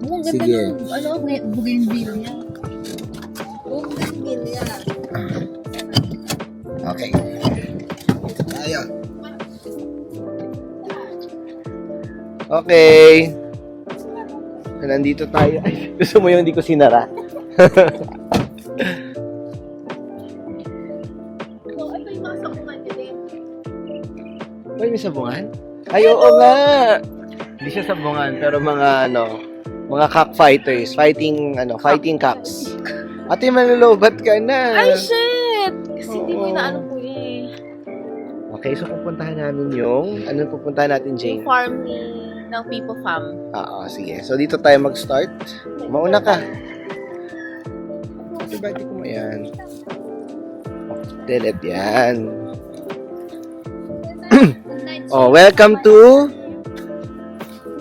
Ang ganda Sige. ng, ano, bougainvillea. Bougainvillea. Okay. Tayo. Okay. Nandito tayo. Ay, gusto mo yung hindi ko sinara? So, ito yung mga sabungan niya din. May sabungan? Ay, oo nga. Hindi siya sabungan, pero mga mga cockfighters, fighting cocks. Ate, manlolobat ka na. Ay, shit! Kasi hindi mo Oo. inaano ko eh. Okay, so pupuntahan namin ano pupuntahan natin, Jane? Yung farm ng People Farm. Oo, sige. So, dito tayo mag-start. Mauna ka. Ate, bakit mo yan? Delete yan. Oh, welcome to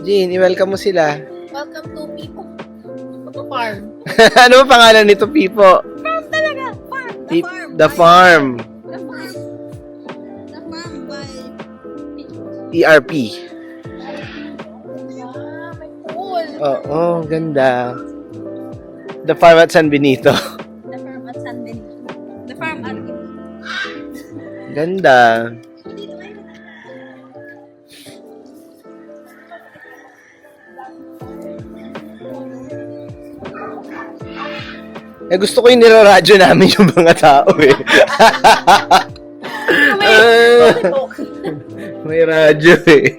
Jean, i-welcome mo sila. Welcome to People Farm. Ano ba pangalan nito, Pipo? Farm talaga! Farm! The farm. The farm. The farm by... ERP. Ah, may pool. Oo, ganda. The farm at San Benito. The farm at San Benito. The farm at... Ganda. Eh, gusto ko yung niraradyo namin yung mga tao eh. May radyo eh.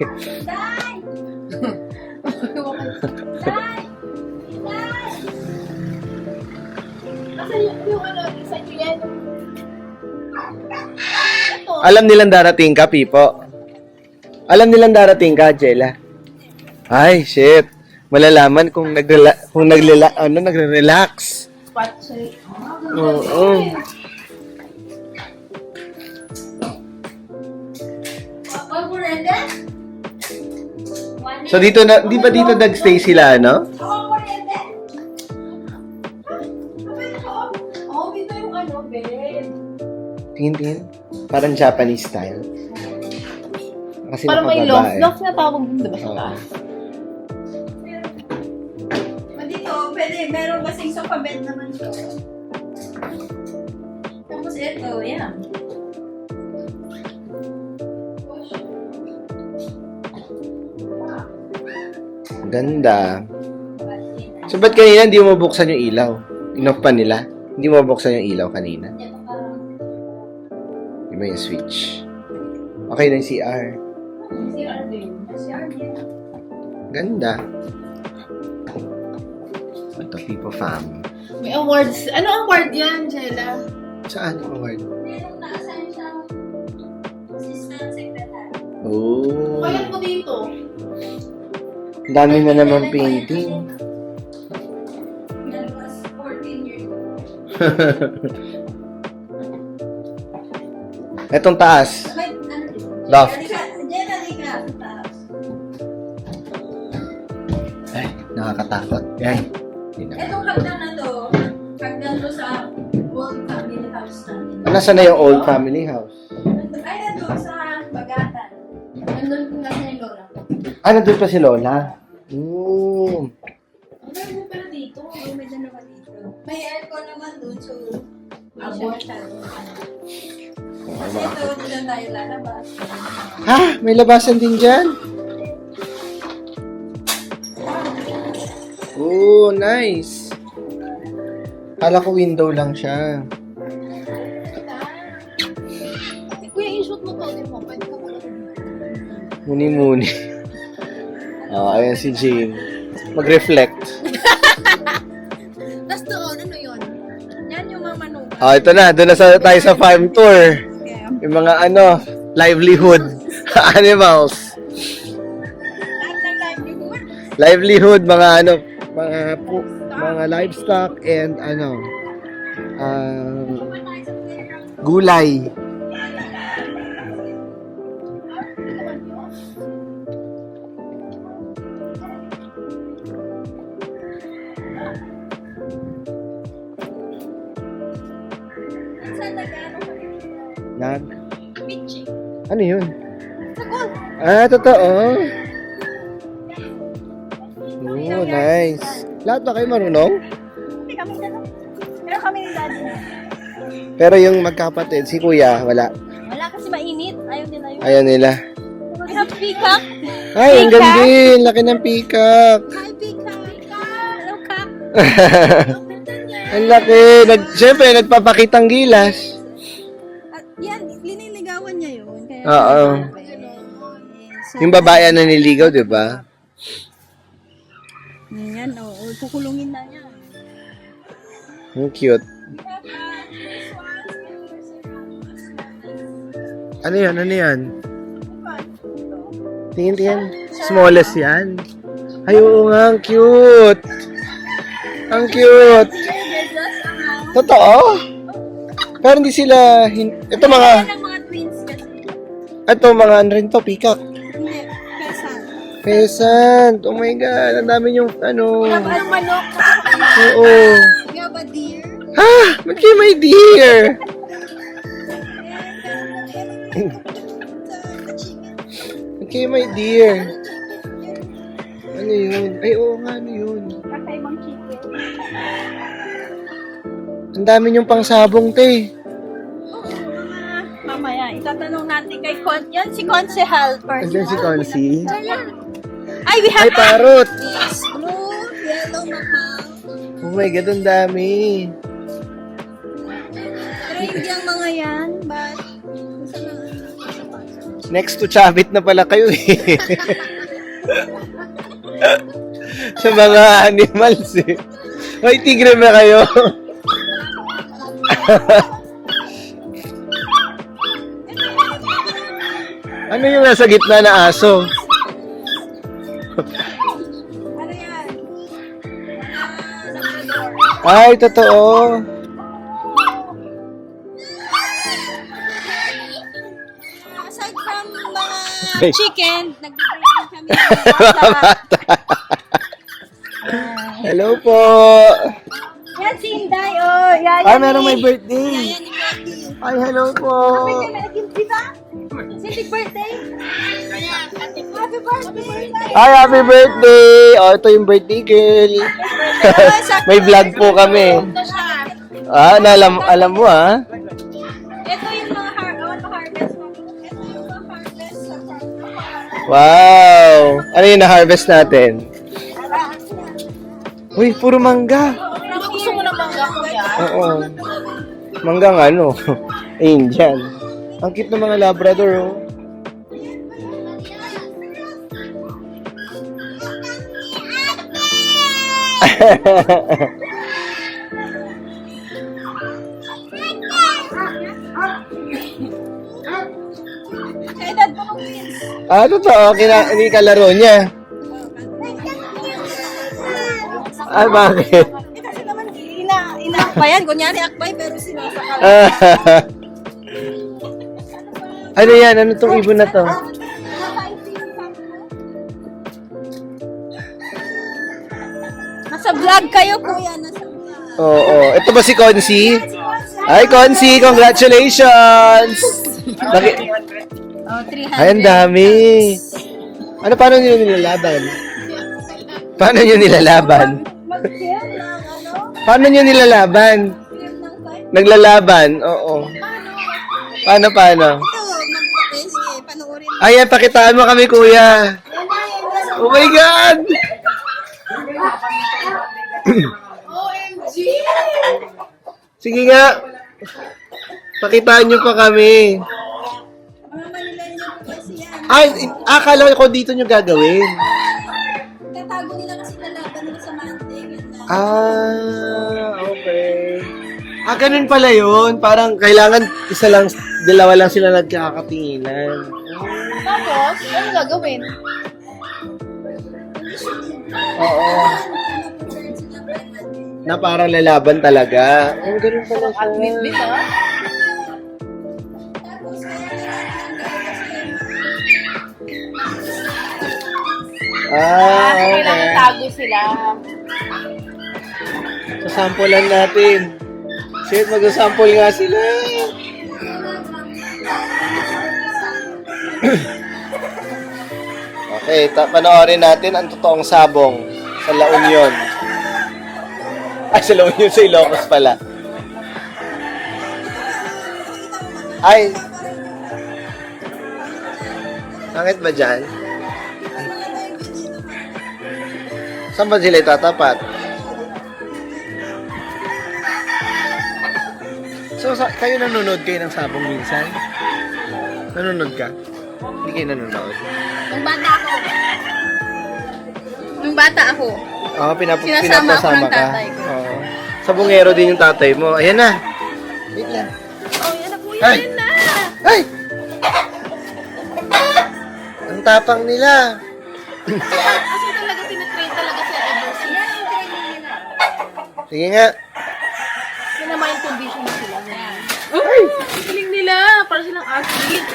Alam nilang darating ka, Pipo? Alam nilang darating ka, Jella? Ay, shit. Malalaman kung nagre-relax. Oo. So dito di ba dito nagstay sila, no? Tingin. Parang Japanese style. Kasi Parang may nakababae. loft na tawag din, diba sa Oo. taas? Dito, pwede, meron kasing sofa bed naman to. Tapos ito, yan. Ganda. So ba't kanina hindi mo buksan yung ilaw? Inoff pa nila? Hindi mo buksan yung ilaw kanina? Iba yung switch. Okay na yung CR. CR din. CR din. Ganda. Ito, People Fam. May awards. Ano award yan, Jella? Saan yung award? Merong naasan siyang assistant secretary. Oh. Kaya ko dito. Ang dami na naman painting. That was 14 years old. Etong taas. Wait, ano dito? Loft. Diyan, halika. Sa taas. Ay, nakakatakot. Ay. Hindi na. Etong hagdan na to, hagdan to sa old family house namin. Nasaan na yung old family house? Ay, nandun sa Bagatan. Nandun nga sa yung lola ko. Ah, nandun pa si Lola. Mm. Ang dami mo pala dito. May dalawa dito. May aircon naman dun, so abort siya. Ito, dito tayo lalabas. Ha? May labasan din dyan? Oh, nice. Kala ko window lang siya. Kuya, i-shoot mo to. Mo. Pwede ka mo. Muni-muni. Oh, ayan si Jane. Mag-reflect. Tapos doon, ano yun? Yan yung mga manok. Oh, ito na. Doon na tayo sa farm tour. Yung mga livelihood. Animals. Lahat ng livelihood. Livelihood, mga mga livestock and gulay. Saan nag-ano ka? Pitching. Ano yun? Ah, totoo. Oh, nice. Lahat ba kayo marunong? Hindi kami dalawa. Pero kami ni daddy. Pero yung magkapatid, si kuya, wala. Wala kasi mainit. Ayaw nila yun. Ayaw nila. We have peacock. Ay, ang Peacock? ganda. Laki ng peacock. Hi, peacock. Hello, cock. Ang laki. Siyempre, nagpapakitang gilas. At yan, liniligawan niya yun. Kaya Oo. So, Yung babae na niligaw, di ba? yan, oo. Kukulungin na niya. Ang cute. Ano yan? Ano yan? Tingin. Smallest yan. Ay, oo nga. Ang cute. Ang cute. Totoo? Pero hindi sila... Ito mga... Yan ang mga twins kasi. Ito mga ano rin to, peacock. Hindi, pesan. Pheasant. Oh my God. Ang dami yung ano... Anong manok? Oo. We have a deer. Ha? Ba't kayo may deer? Ba't kayo may deer? Ano yun? Ay, oo nga, ano yun? Kakaibang chicken. Ang dami yung pangsabong, te. Mamaya, itatanong natin kay yan si Consehal. Andiyan si Concy. Ay, we have Ay, parot. this blue, yellow, mahal. Oh my God, ang dami. Pero hindi ang mga yan, but gusto na Next to Chavit na pala kayo eh. Sa mga animals eh. Ay, tigre ba kayo? Ano yung nasa gitna na aso? ano yan? Labrador. Ay, totoo. Aside from mga Hey. chicken, nag-break kami ng bata. Hello po. Yan si Inday, oh. Yaya Ay, meron may birthday. Yaya ni Becky. Ay, hello po. Happy birthday, di ba? Sinting birthday? Happy birthday! Ay, happy birthday. Oh, ito yung birthday girl. May vlog po kami. Ah, alam mo ah. Ito yung mga harvest mo. Ito yung mga harvest sa farm. Wow. Ano yung na-harvest natin? Uy, puro mangga. Gusto mo ng mangga, kuya? Oo. Manggang ano? Indian. Ang cute ng mga Labrador, oh. Kaya dad mo ng twins. Ah, totoo. Hindi kalaro niya. Ay, bakit? Kasi naman, inaakbayan. Kunyari, akbay, pero sinasakal. Ano yan? Ano tong ibon na to? Nasa vlog kayo, kuya. Nasa vlog. Oo. Ito ba si Concy? Ay, Concy, congratulations! Oh, 300. Ay, ang dami. Ano, paano nyo nilalaban? Paano nyo nilalaban? Mag-film ng ano? Paano nyo nilalaban? Film ng fight. Naglalaban, oo. Paano? Ito, mag-face. Sige, panoorin. Ay, pakitaan mo kami, kuya. Oh my God! OMG! Sige nga. Pakitaan nyo pa kami. Mga Manileño po kasi yan. Ay, akala ko dito nyo gagawin. Tatago nila kasi lalaban nila sa mantig. Okay. Ganun pala yun. Parang kailangan isa lang, dalawa lang sila nagkakatinginan. Tapos, ano gagawin? Oo. Na parang lalaban talaga. Ganun pala siya. Admit din, ah. Tapos, Kailangan Okay. tago sila. Sasampulan natin. Shit, mag-sample nga sila. Okay, panoorin natin ang totoong sabong. Sa La Union. Ay, sa La Union, sa Ilocos pala. Ay. Bakit ba dyan? Saan ba sila itatapat? So, kayo nanonood kayo ng sabong minsan? Nanonood ka? Hindi kayo nanonood? Nung bata ako. Oo, Sinasama ako ng pinapasama ka. tatay ko. Oo. Sabongero din yung tatay mo. Ayan na. Wait lang. Oh, yan na po Ay! yan na. Ay! Ang tapang nila. Kasi talaga tinatrain talaga sa ever since. Yan yung training nila. Sige nga. Minamind condition na sila. Ay! Galing nila. Para silang athlete.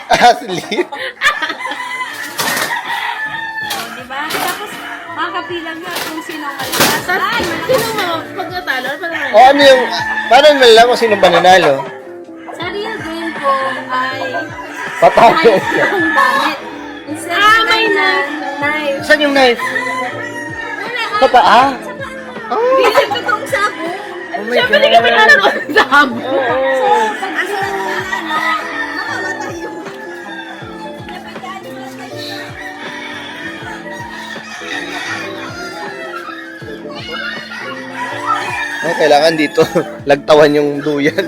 Athlete. Oh, diba? Tapos, makapilang nga kung sino ang malakas. Tapos, sino mo? Pag natalo, O ano yung, paano malalaman kung sino ba nanalo? Sa real game po ay Patay. knife yung gamit. Instead Ah, of may knife. Saan yung knife? Wala ka. Sa paa? Oh, Hindi lang totoong sabo. oh my Siyempre, hindi kami God. nanonood ng damo. So, pag asalan mo na, mamamatay yung napagdaan mo lang kayo. Ay, kailangan dito lagtawan yung duyan.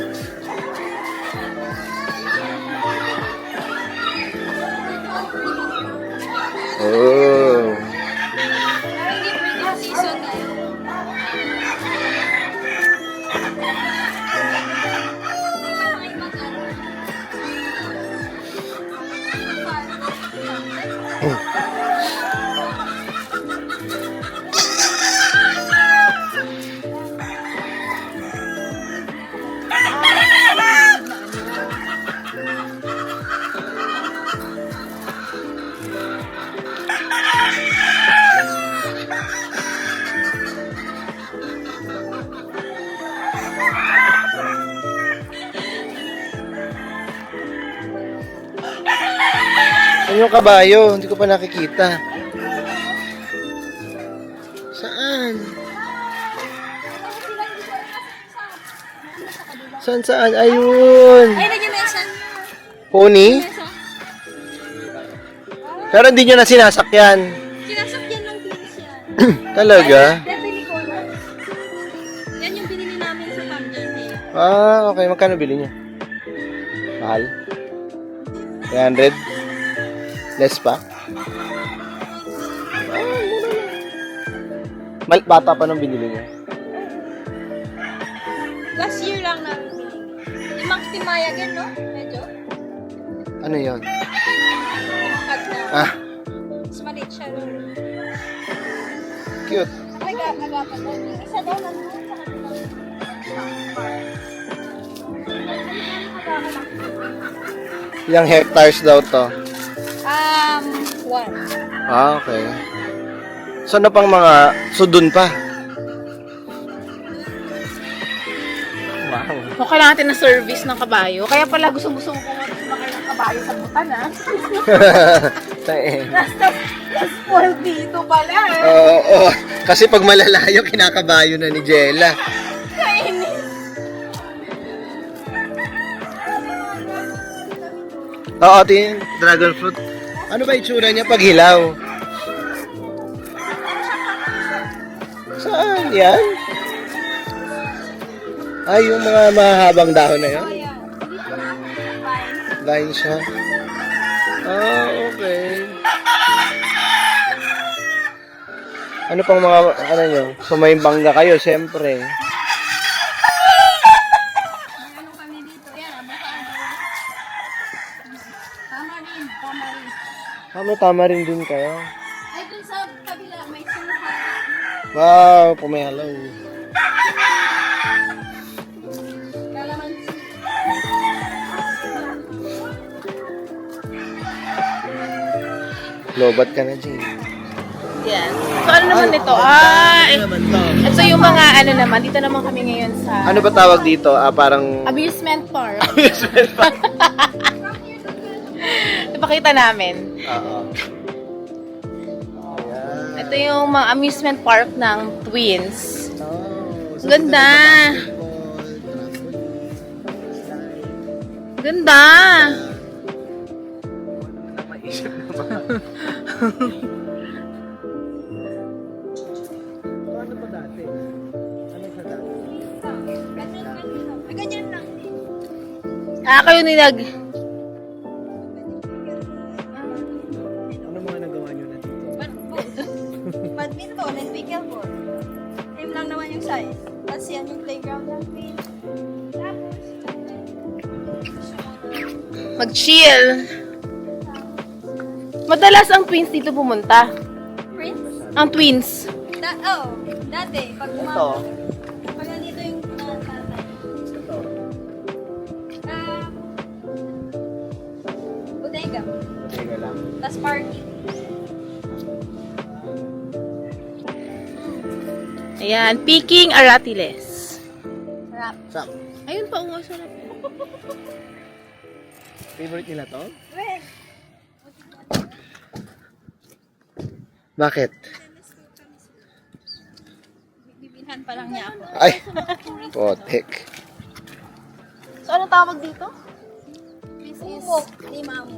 Oh. Parang hindi pwede season ngayon. Ano yung kabayo? Hindi ko pa nakikita. Saan? Saan? Ayun. Ay, nandiyan na isa. Pony? Pero hindi nyo na sinasakyan. Sinasakyan ng tinis yan. Talaga? Bibili ko na. Yan yung binili namin sa Camden eh. Ah, okay. Magkano bili nyo? Mahal? 300? Less pa? Bata pa nung binili nyo. Last year lang namin binili. Yung Max Timayagan, no? Medyo. Ano yon? At na. Ah, Mas maliit siya rin. cute. Ay, agapan ko. Yung isa daw nandun sa kanilang. Ilang hectares daw to? 1. Ah, okay. So, ano pang mga sudun pa? Wow. So, kailangan natin ng service ng kabayo. Kaya pala gusto-gusto ko sumakay ng kabayo sa butan, ha? Last spoiled dito pala, eh. Oo. Kasi pag malalayo, kinakabayo na ni Jella. Kainis. Oo, tingin. Dragon fruit. Ano ba itsura niya pag hilaw? Saan yan? Ay, yung mga mahabang dahon na yan. Oh, yeah. Dito na ako yung vine. Line siya. Ah, okay. Ano pang mga, ano nyo? Sumayimbangga kayo, siyempre. Ano kami dito? Yan, bakaan. Tama rin. Tama rin din kayo. Ay, dun sa kabila, may suha. Wow, pumehalaw. Kalamansi. Lobat ka na, Jane. Yan. So, ano naman ito? Ito yung mga, ano naman, dito naman kami ngayon sa Ano ba tawag dito? Parang... amusement park. Amusement park. Ipakita namin. Oo. Ayan. Ito yung mga amusement park ng Twins. Oh, Ganda. Ganda! Maisip naman. Ano pa dati? Ano sa dati? Ganyan lang. Kayo nilag. Ano mga nagawa nyo na dito? Badminton and pickleball. Same lang naman yung size. Tapos yan yung playground natin. Tapos, Mag-chill. Madalas ang Twins dito pumunta. Prince? Ang Twins. Dati, pag Ito. pag nandito yung tatay. Ito. Bodega. Teka lang. Tapos party. Ayan, Peking Aratiles. Sarap. Sam, Ayun pa, unga sarap. favorite nila to? Wait. Bakit? Bibilhan pa lang niya ako. Ay! Potek. So, anong tawag dito? Umok ni Mamu.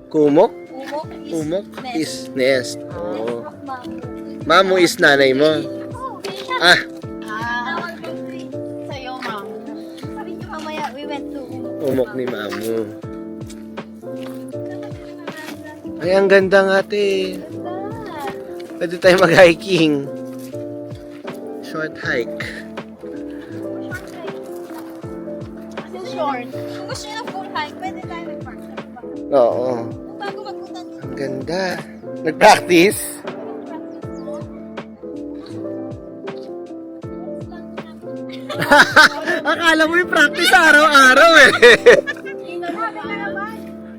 Kumok? Umok is Umok nest. is nest. Nest Oo. of Mamu. Mamu is nanay mo. Oh, siya. Ah! Tawag ko Sa'yo, ma'am. sabi niyo mamaya, we went to Umok. Umok ni Mamu. Ay, ang ganda nga, te. Pwede tayo mag-hiking. Short hike. Kasi short. Kung gusto niyo ng full hike, pwede tayo mag-park. Oo. Bago magpunta dito. Ang ganda. Nag-practice? Akala mo yung practice araw-araw eh.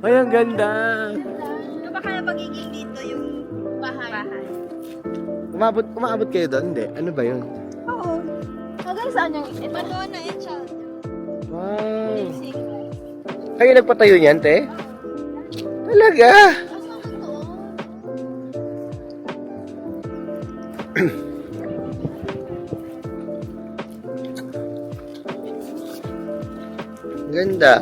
Ay, ang ganda. Ano ba kaya pagiging dito yung bahay? Umaabot kayo doon? Hindi. Ano ba yun? Oo. Hanggang saan yung ito? Madonna and child. Wow. Kayo nagpatayo niyan, te? Talaga? Ganda.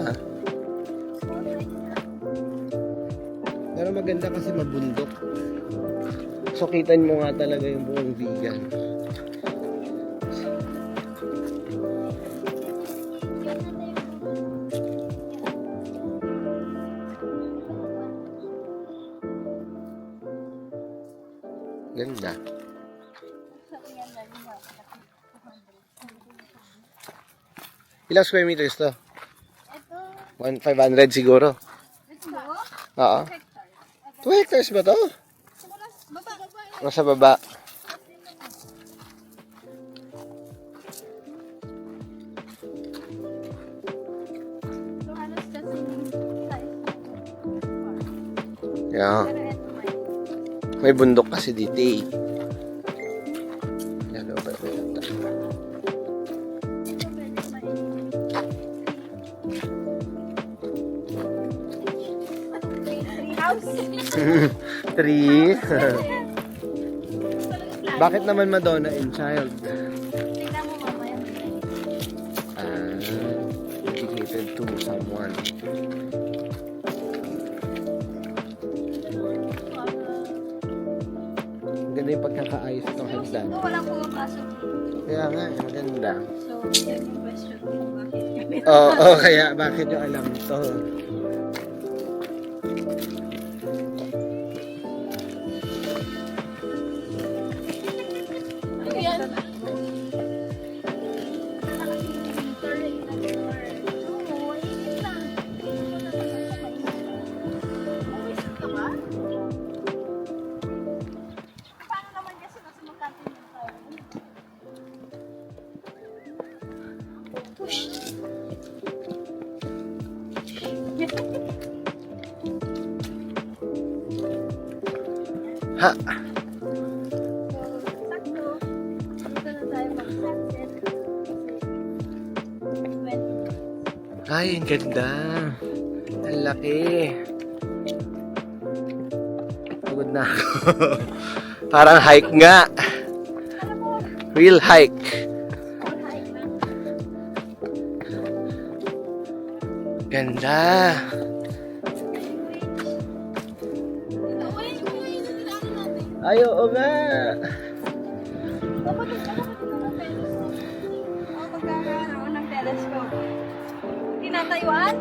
Pero maganda kasi mabundok. So, kitan mo nga talaga yung buong vegan. Ganda. Ilang square meters to? Ito. 1,500 siguro. Ito ba? Oo. 2 hectares ba to? Baba. Nasa baba. So, halos kasing size. Yeah. Pero ito may. May bundok kasi dito eh. Lalo pa ito. Ito pwede may. Tree house. 3. Bakit naman Madonna and Child? Tingnan mo mamaya. Dedicated to someone. Ganda yung pagkakaayos ng hagdan. So, walang pumapasok. Kaya nga, ang ganda. So, yan yung question ko. Bakit kami? Oo, kaya bakit yung alam to? Ano yan? Paano naman kasi mas magkatin tayo? Push. Ha! Sakto. Dito na tayo mag-sunset. Kasi 20. Ay, ang ganda. Ang laki. Pagod na ako. Parang hike nga. Real hike. Ganda. Ay, oo nga. Dapat magkakaroon ako ng telescope. Tinatayuan?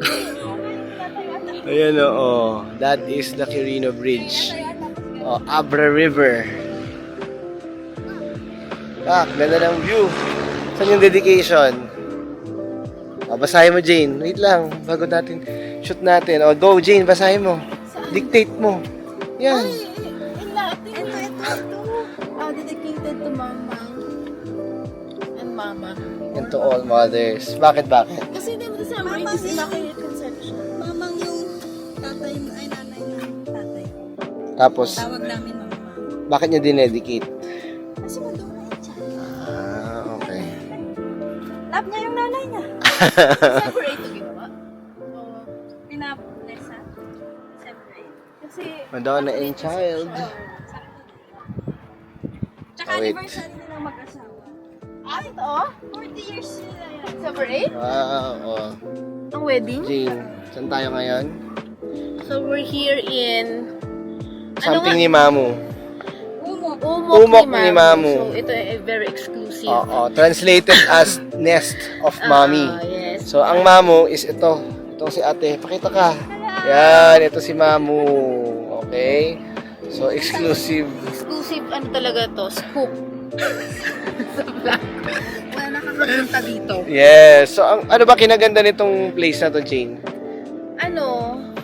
Tinatayuan na. Ayan, oo. That is the Quirino Bridge. Oh, Abra River. Ganda ng view. Saan yung dedication? Basahin mo, Jane. Wait lang, bago natin shoot natin. Go, Jane, basahin mo. Dictate mo. Yan. Dedicated to Mama and Mama. And to all mothers. Bakit? Kasi hindi mo December, it is Immaculate Conception. Mamang yung tatay, ay nanay na tatay. Tapos, Tawag namin mama. bakit niya dinedicate? Kasi madura yan siya. Okay. Love niya yung nanay niya. December 8 to ginawa. Pinablesa. Separate. Kasi, Madonna and Child. Tsaka Wait. anniversary nilang mag-asawa. ito? 40 years nila yan. December 8? Oh. Ang wedding? Jane, saan tayo ngayon? So, we're here in... Something ni Mamu. Umok Umok ni Mamu. So, ito ay very exclusive. Oo. Translated as Nest of Mommy. Yes. So, ang Mamu is ito. Itong si ate. Pakita ka. Yan, ito si Mamu. Okay? So, exclusive. Exclusive, ano talaga to? Scoop. Sa vlog. Wala nakakapunta dito. Yes. So, ano ba kinaganda nitong place na to, Jane?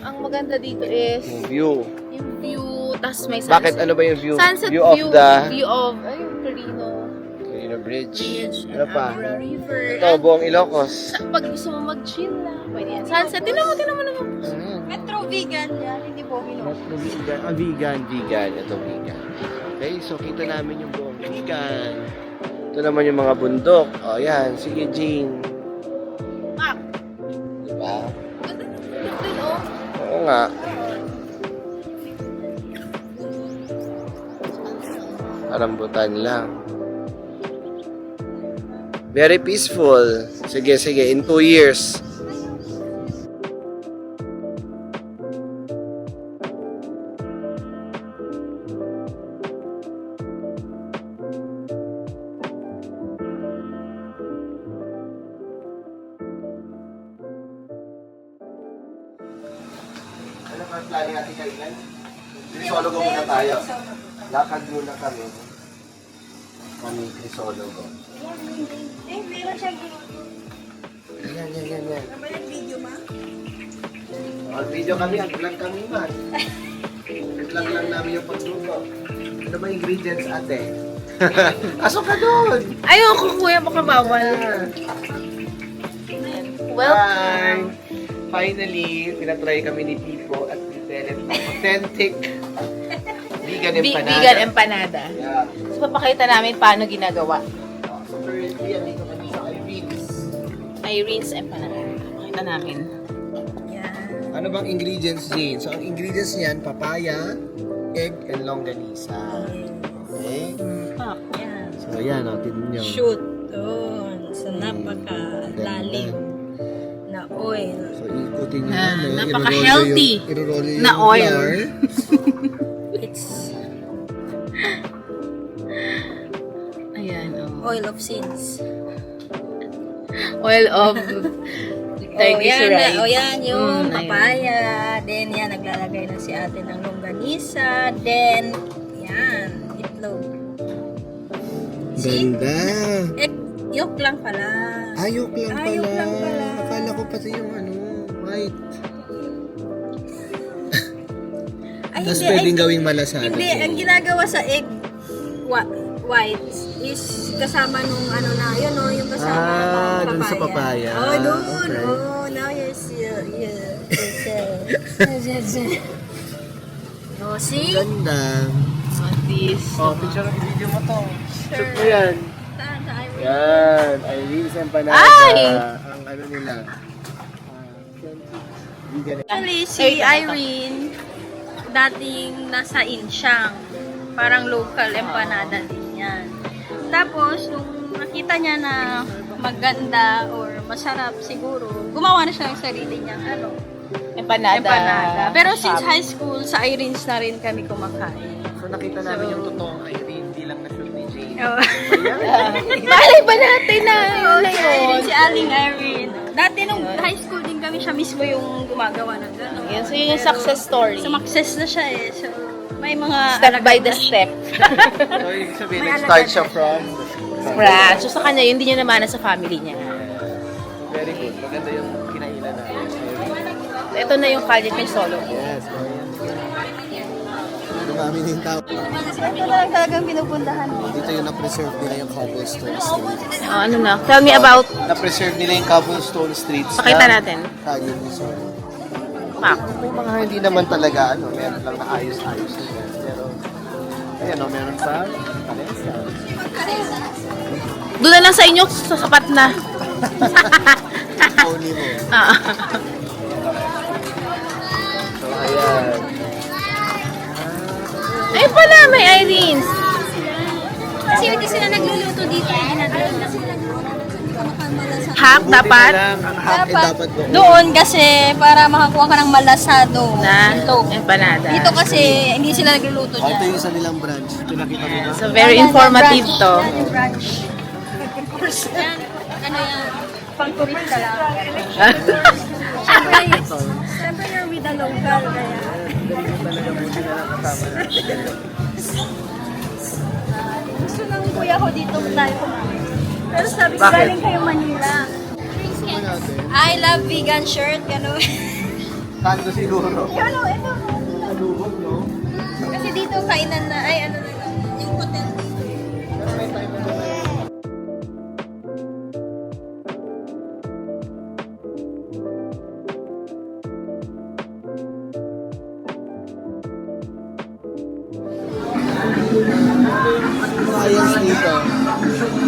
Ang maganda dito is Yung view. yung view, tas may sunset. Bakit? Ano ba yung view? Sunset View of the yung Quirino Quirino Bridge. Bridge, Ano pa? Abra River. Ito, buong Ilocos. Pag gusto mo mag-chill lang, pwede yan. Sunset, tinan mo naman. Ayan. Metro vegan yan, hindi po Vegan. Vegan. Ito, vegan. Okay, so kita namin yung buong vegan. Ito naman yung mga bundok. O, yan. Sige, Jean. Map. Diba? Ganda ng view din, oh. Oo nga. Karambutan lang. Very peaceful. Sige. In 2 years. Ano ba ang planning natin kailan? Crisologo muna tayo. Lakad muna kami. Kami Crisologo. meron siyang Yan. Ano ba yung video, ma? Video kami, vlog kami man. Vlog lang namin yung pagluto. Ano ba ingredients, ate? Asok ka doon! Ayoko, kuya, baka bawal. Well, Hi! Finally, pinatry kami ni Tipo at ni Telet ng authentic vegan empanada. vegan empanada. Yeah. So, papakita namin paano ginagawa. So currently, andito kami sa Irene's. Irene's empanada. Pakita namin. Yan. Ano bang ingredients, Jane? So, ang ingredients niyan, papaya, egg, and longganisa. Okay? Yan. So, yan, tignan nyo. Shoot. Doon. Sa napaka-lalim na oil. So, ikutin nyo Ah, ano, napaka-healthy irorolo yung na oil. flour. It's Ayan, oh. oil of sins. Oil of triglycerides. Yan yung Ayun. papaya. Then, yan, naglalagay na si ate ng longganisa. Then, yan, itlog. Ganda! Yolk lang pala. Ayok lang pala. Ayok lang pala. Akala ko pati yung white. Ay, Tapos hindi, pwedeng gawing malasada. Hindi, ang ginagawa sa egg white is kasama nung ano na, yun o, yung kasama ng dun sa papaya. Oh, dun. Okay. Oh, now yes, oh, see? Ganda. This. Picture ng video mo to. Shoot mo yan. Saan? Sa Ivory? Yan. Irene's empanada. Ay! Ang ano nila. Vegan. Actually, si Irene, dating nasa Insyang. Parang local empanada din yan. Tapos, nung nakita niya na maganda or masarap siguro, gumawa na siya ng sarili niyang empanada. Pero since high school, sa Irene's na rin kami kumakain. So nakita namin yung totoong Irene, hindi lang na-shoot ni Jane. Oh. Malay ba natin na yun na yun? Irene, si Aling Irene. Dati nung high school din kami, siya mismo yung gumagawa ng gano'n. Yun, so yun yung success story. Sumakses na siya eh. So, may mga Step by alagad the na siya. step. So ibig sabihin, May nag-start alagad siya na from... Scratch. So sa kanya, yun din yung namana sa family niya. Very good. Maganda yung kinainan natin. Ito na yung Calle ng solo. Yes. Dumami din tao. Ito na lang talagang pinupuntahan. Dito yung na-preserve nila yung cobblestone streets. Ano na? Tell me about... Na-preserve nila yung cobblestone streets. Pakita natin. Tayo Rizal. Pak. May mga hindi naman talaga, meron lang na ayos-ayos nila. Pero, ayan meron pa. Valencia. Doon na lang sa inyo, sasapat na. Only mo. Ah. So, ayan. Ay pala, may Irene's. Kasi hindi sila nagluluto dito. Hack, dapat. Ang hack dapat doon. Doon kasi para makakuha ka ng malasado Na, itlog. empanada. Dito kasi hindi sila nagluluto Ito dyan. yung isa nilang branch. Pinakita mo na. So, very informative to. Yan yung branch. Yan, ano yan, pang turista lang. Siyempre you're with the local, kaya. Gusto ng kuya ko dito tayo kumain. Pero sabi ko, Bakit? galing kayo Manila. I love vegan shirt, gano'n. Kando siguro. Ano, ito. Alubog, no? Kasi dito kainan na, ay ano na lang, yung hotel dito. Pero may time na naman. Ayos dito.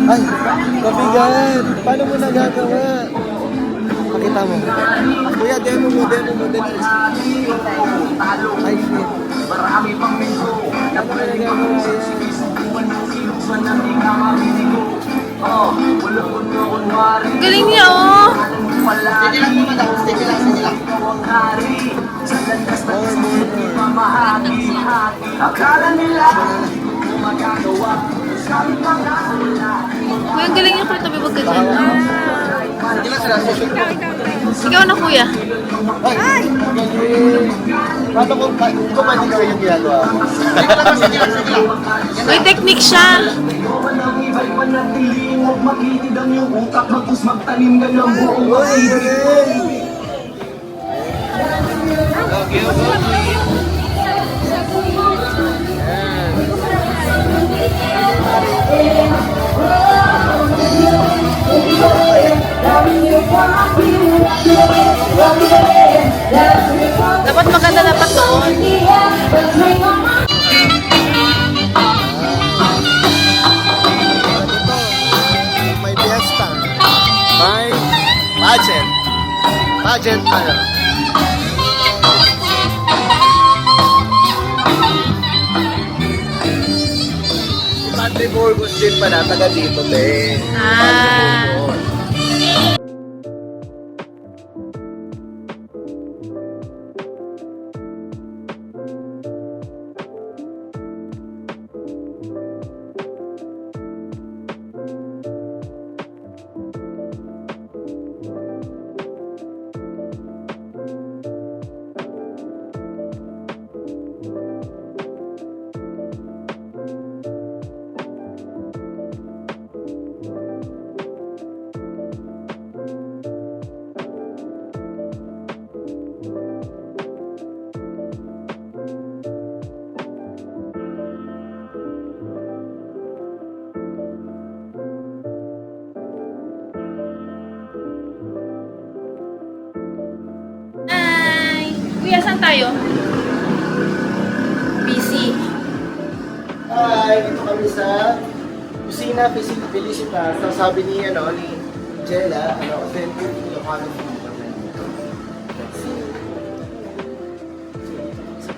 Ay, kabigan! Paano mo nagagawa? Pakita mo. Kuya, demo mo. Dali. Ay, shit. Paano mo nagagawa yan? Galing niya, oh. Sige lang mo madam. Sige lang. Kuya, ang galing niya kung tabi wag ganyan. Sige lang sila. Ikaw na, kuya. Ay! Paano kung pwede ko yung ginagawa? Sige lang. May technique siya. Dapat maganda dapat doon. May fiesta. May pageant. Pageant ano? Padre Burgos din pala, taga dito din. Ah. Hi! Kuya, saan tayo? Busy. Hi, dito kami sa Kusina Felicitas. So, sabi ni Jella, authentic Ilocano food kami. Let's see. So,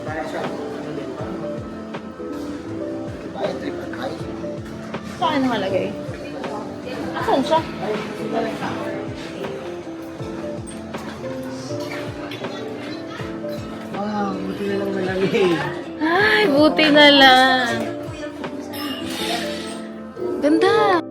parang siya, Saan nakalagay? Saan siya? Wow, buti na lang malamig. Ay, buti na lang. Ganda.